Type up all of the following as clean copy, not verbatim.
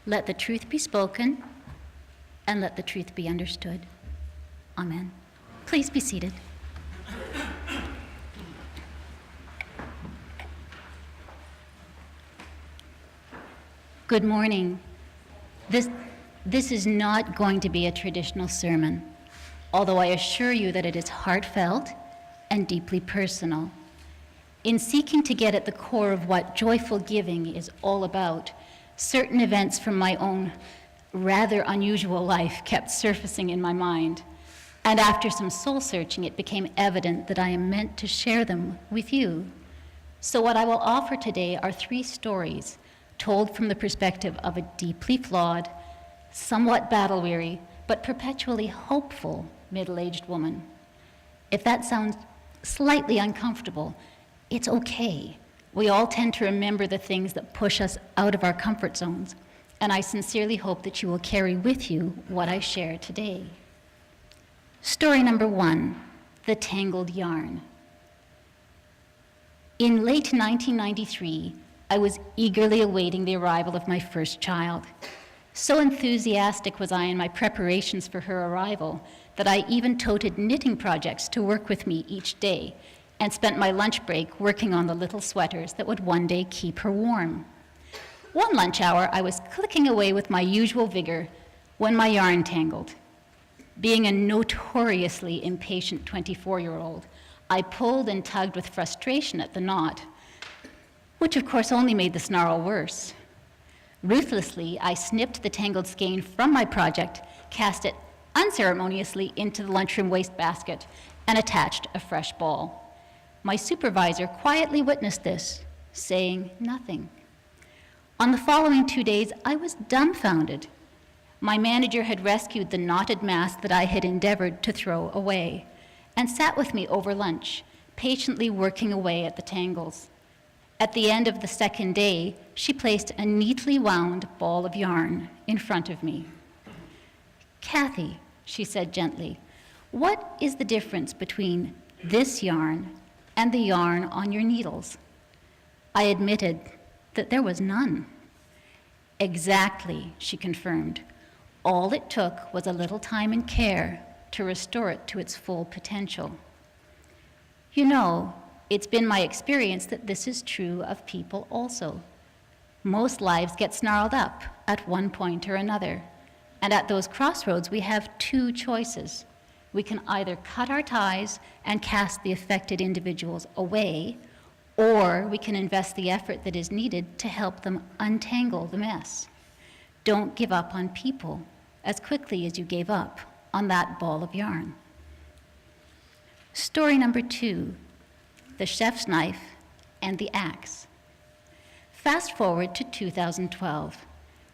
Let the truth be spoken, and let the truth be understood. Amen. Please be seated. Good morning. This is not going to be a traditional sermon, although I assure you that it is heartfelt and deeply personal. In seeking to get at the core of what joyful giving is all about, certain events from my own rather unusual life kept surfacing in my mind. And after some soul searching, it became evident that I am meant to share them with you. So what I will offer today are 3 stories told from the perspective of a deeply flawed, somewhat battle-weary, but perpetually hopeful middle-aged woman. If that sounds slightly uncomfortable, it's okay. We all tend to remember the things that push us out of our comfort zones, and I sincerely hope that you will carry with you what I share today. Story number 1, the tangled yarn. In late 1993, I was eagerly awaiting the arrival of my first child. So enthusiastic was I in my preparations for her arrival that I even toted knitting projects to work with me each day and spent my lunch break working on the little sweaters that would one day keep her warm. One lunch hour, I was clicking away with my usual vigor when my yarn tangled. Being a notoriously impatient 24-year-old, I pulled and tugged with frustration at the knot, which of course only made the snarl worse. Ruthlessly, I snipped the tangled skein from my project, cast it unceremoniously into the lunchroom wastebasket, and attached a fresh ball. My supervisor quietly witnessed this, saying nothing. On the following 2 days, I was dumbfounded. My manager had rescued the knotted mass that I had endeavored to throw away, and sat with me over lunch, patiently working away at the tangles. At the end of the second day, she placed a neatly wound ball of yarn in front of me. "Cathy," she said gently, "what is the difference between this yarn and the yarn on your needles?" I admitted that there was none. "Exactly," she confirmed. "All it took was a little time and care to restore it to its full potential." You know, it's been my experience that this is true of people also. Most lives get snarled up at one point or another, and at those crossroads we have 2 choices. We can either cut our ties and cast the affected individuals away, or we can invest the effort that is needed to help them untangle the mess. Don't give up on people as quickly as you gave up on that ball of yarn. Story number 2, the chef's knife and the axe. Fast forward to 2012,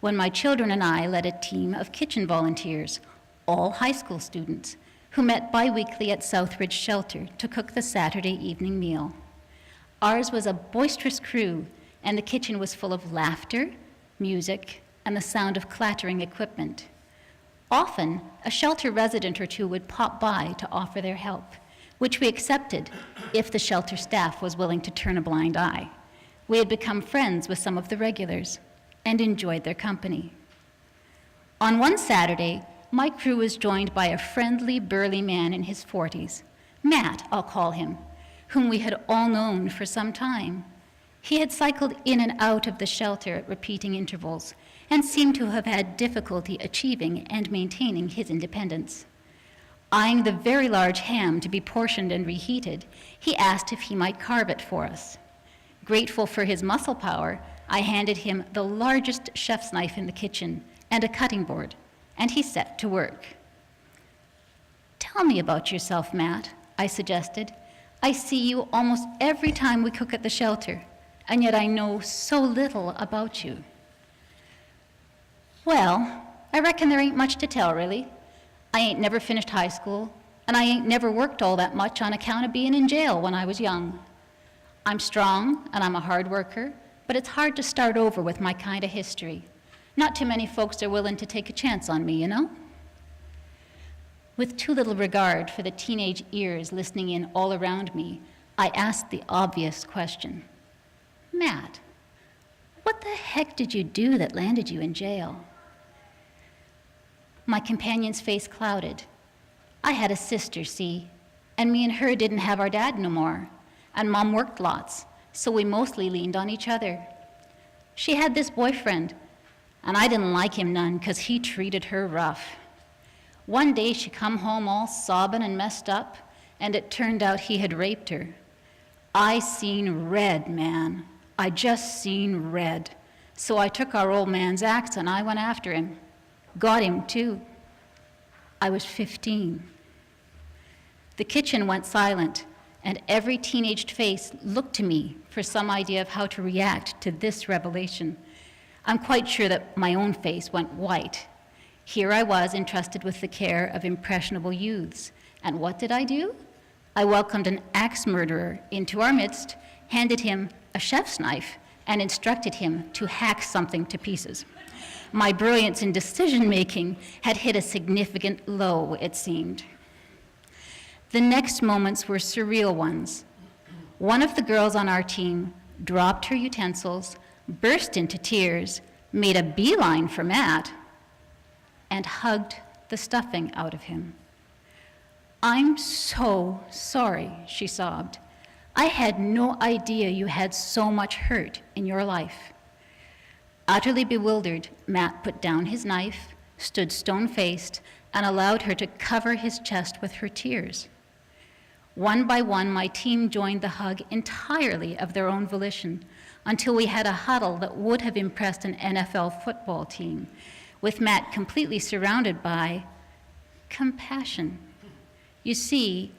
when my children and I led a team of kitchen volunteers, all high school students, who met bi-weekly at Southridge Shelter to cook the Saturday evening meal. Ours was a boisterous crew, and the kitchen was full of laughter, music, and the sound of clattering equipment. Often, a shelter resident or 2 would pop by to offer their help, which we accepted if the shelter staff was willing to turn a blind eye. We had become friends with some of the regulars and enjoyed their company. On one Saturday, my crew was joined by a friendly, burly man in his 40s, Matt, I'll call him, whom we had all known for some time. He had cycled in and out of the shelter at repeating intervals and seemed to have had difficulty achieving and maintaining his independence. Eyeing the very large ham to be portioned and reheated, he asked if he might carve it for us. Grateful for his muscle power, I handed him the largest chef's knife in the kitchen and a cutting board, and he set to work. "Tell me about yourself, Matt," I suggested. "I see you almost every time we cook at the shelter, and yet I know so little about you." "Well, I reckon there ain't much to tell, really. I ain't never finished high school, and I ain't never worked all that much on account of being in jail when I was young. I'm strong, and I'm a hard worker, but it's hard to start over with my kind of history. Not too many folks are willing to take a chance on me, you know?" With too little regard for the teenage ears listening in all around me, I asked the obvious question. "Matt, what What the heck did you do that landed you in jail? My companion's face clouded. I had a sister, see, and me and her didn't have our dad no more, and Mom worked lots, so we mostly leaned on each other. She had this boyfriend, and I didn't like him none, 'cause he treated her rough. One day she come home all sobbing and messed up, and it turned out he had raped her. I seen red, man. I just seen red. So I took our old man's axe and I went after him. Got him, too. I was 15. The kitchen went silent, and every teenaged face looked to me for some idea of how to react to this revelation. I'm quite sure that my own face went white. Here I was entrusted with the care of impressionable youths. And what did I do? I welcomed an axe murderer into our midst, handed him a chef's knife, and instructed him to hack something to pieces. My brilliance in decision-making had hit a significant low, it seemed. The next moments were surreal ones. One of the girls on our team dropped her utensils, burst into tears, made a beeline for Matt, and hugged the stuffing out of him. "I'm so sorry," she sobbed. "I had no idea you had so much hurt in your life." Utterly bewildered, Matt put down his knife, stood stone-faced, and allowed her to cover his chest with her tears. One by one, my team joined the hug entirely of their own volition, until we had a huddle that would have impressed an NFL football team, with Matt completely surrounded by compassion. You see,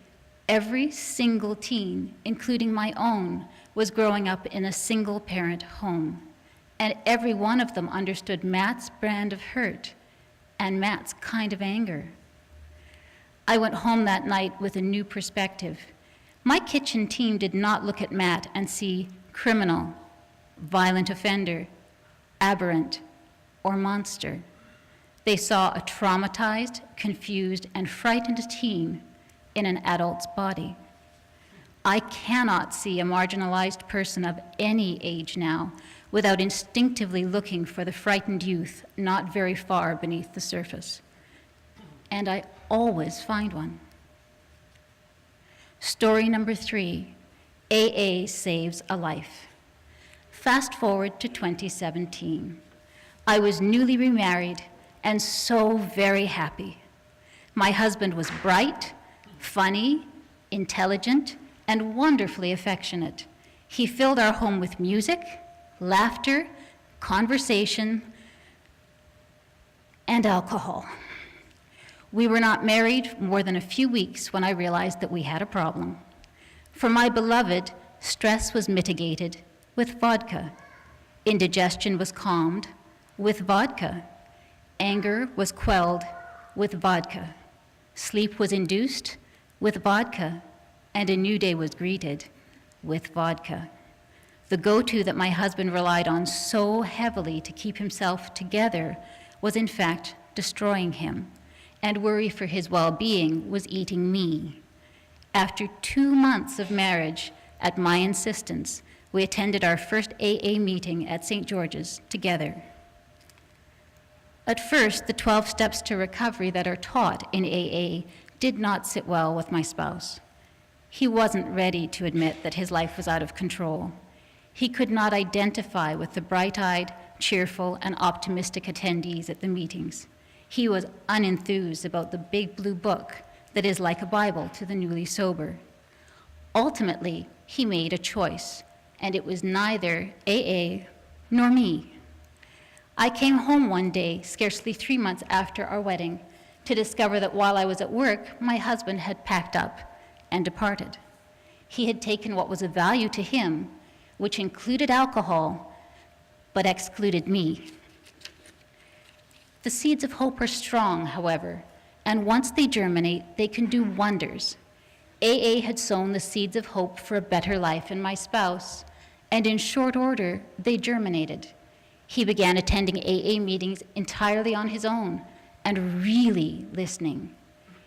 every single teen, including my own, was growing up in a single-parent home, and every one of them understood Matt's brand of hurt and Matt's kind of anger. I went home that night with a new perspective. My kitchen team did not look at Matt and see criminal, violent offender, aberrant, or monster. They saw a traumatized, confused, and frightened teen in an adult's body. I cannot see a marginalized person of any age now without instinctively looking for the frightened youth not very far beneath the surface. And I always find one. Story number 3, AA saves a life. Fast forward to 2017. I was newly remarried and so very happy. My husband was bright, funny, intelligent, and wonderfully affectionate. He filled our home with music, laughter, conversation, and alcohol. We were not married more than a few weeks when I realized that we had a problem. For my beloved, stress was mitigated with vodka. Indigestion was calmed with vodka. Anger was quelled with vodka. Sleep was induced with vodka, and a new day was greeted with vodka. The go-to that my husband relied on so heavily to keep himself together was in fact destroying him, and worry for his well-being was eating me. After 2 months of marriage, at my insistence, we attended our first AA meeting at St. George's together. At first, the 12 steps to recovery that are taught in AA did not sit well with my spouse. He wasn't ready to admit that his life was out of control. He could not identify with the bright-eyed, cheerful, and optimistic attendees at the meetings. He was unenthused about the big blue book that is like a Bible to the newly sober. Ultimately, he made a choice, and it was neither AA nor me. I came home one day, scarcely 3 months after our wedding, to discover that while I was at work, my husband had packed up and departed. He had taken what was of value to him, which included alcohol, but excluded me. The seeds of hope are strong, however, and once they germinate, they can do wonders. AA had sown the seeds of hope for a better life in my spouse, and in short order, they germinated. He began attending AA meetings entirely on his own and really listening.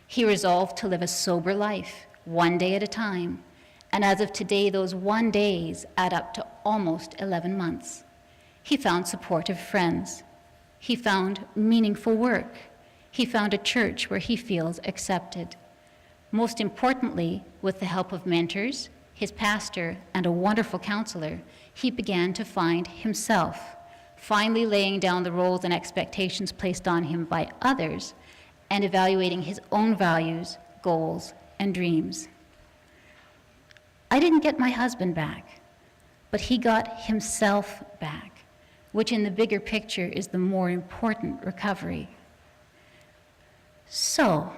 He resolved to live a sober life, one day at a time, and as of today, those 1 days add up to almost 11 months. He found supportive friends. He found meaningful work. He found a church where he feels accepted. Most importantly, with the help of mentors, his pastor, and a wonderful counselor, he began to find himself, finally laying down the roles and expectations placed on him by others and evaluating his own values, goals, and dreams. I didn't get my husband back, but he got himself back, which in the bigger picture is the more important recovery. So,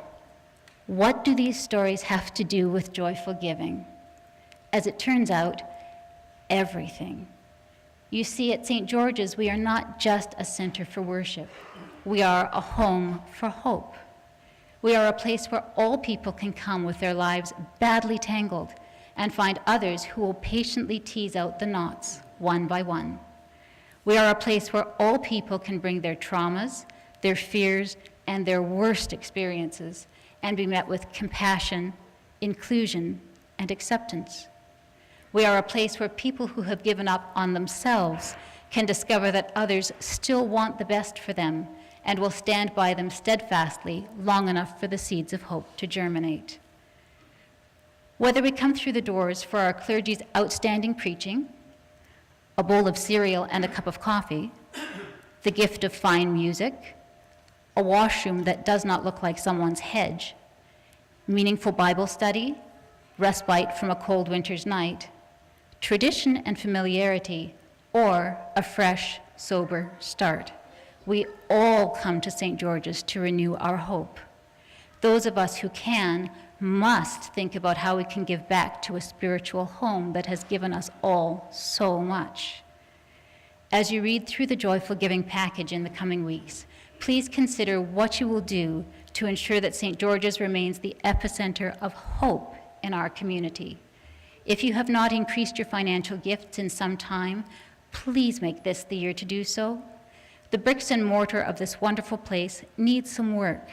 what do these stories have to do with joyful giving? As it turns out, everything. You see, at St. George's, we are not just a center for worship. We are a home for hope. We are a place where all people can come with their lives badly tangled and find others who will patiently tease out the knots one by one. We are a place where all people can bring their traumas, their fears, and their worst experiences and be met with compassion, inclusion, and acceptance. We are a place where people who have given up on themselves can discover that others still want the best for them and will stand by them steadfastly long enough for the seeds of hope to germinate. Whether we come through the doors for our clergy's outstanding preaching, a bowl of cereal and a cup of coffee, the gift of fine music, a washroom that does not look like someone's hedge, meaningful Bible study, respite from a cold winter's night, tradition and familiarity, or a fresh, sober start. We all come to St. George's to renew our hope. Those of us who can must think about how we can give back to a spiritual home that has given us all so much. As you read through the Joyful Giving package in the coming weeks, please consider what you will do to ensure that St. George's remains the epicenter of hope in our community. If you have not increased your financial gifts in some time, please make this the year to do so. The bricks and mortar of this wonderful place needs some work,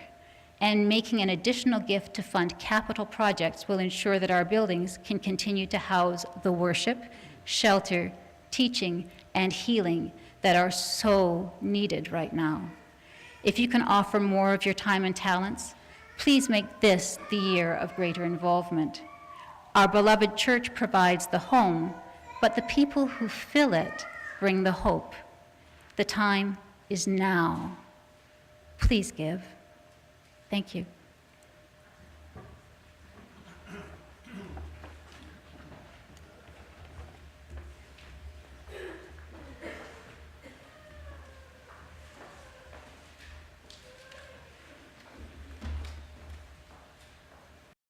and making an additional gift to fund capital projects will ensure that our buildings can continue to house the worship, shelter, teaching, and healing that are so needed right now. If you can offer more of your time and talents, please make this the year of greater involvement. Our beloved church provides the home, but the people who fill it bring the hope. The time is now. Please give. Thank you.